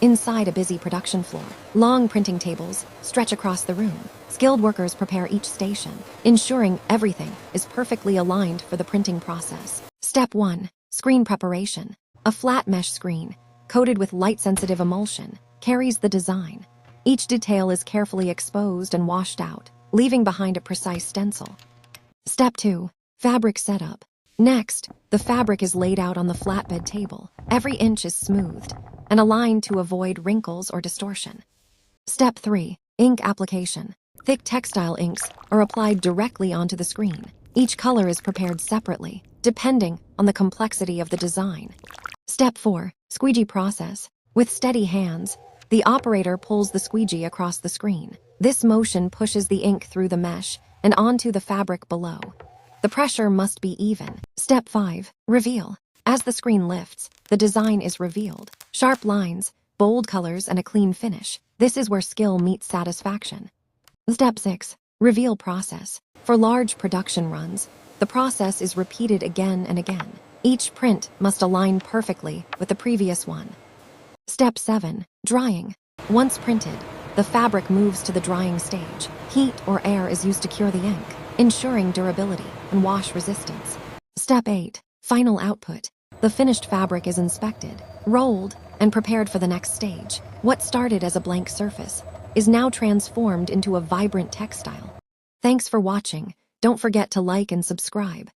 Inside a busy production floor, long printing tables stretch across the room. Skilled workers prepare each station, ensuring everything is perfectly aligned for the printing process. Step 1. Screen preparation. A flat mesh screen, coated with light-sensitive emulsion, carries the design. Each detail is carefully exposed and washed out, leaving behind a precise stencil. Step 2. Fabric setup. Next, the fabric is laid out on the flatbed table. Every inch is smoothed and aligned to avoid wrinkles or distortion. Step 3. Ink application. Thick textile inks are applied directly onto the screen. Each color is prepared separately, depending on the complexity of the design. Step 4. Squeegee process. With steady hands, the operator pulls the squeegee across the screen. This motion pushes the ink through the mesh and onto the fabric below. The pressure must be even. Step 5. Reveal. As the screen lifts, the design is revealed. Sharp lines, bold colors, and a clean finish. This is where skill meets satisfaction. Step 6. Reveal process. For large production runs, the process is repeated again and again. Each print must align perfectly with the previous one. Step 7. Drying. Once printed, the fabric moves to the drying stage. Heat or air is used to cure the ink, ensuring durability and wash resistance. Step 8. Final output. The finished fabric is inspected, rolled, and prepared for the next stage. What started as a blank surface is now transformed into a vibrant textile. Thanks for watching. Don't forget to like and subscribe.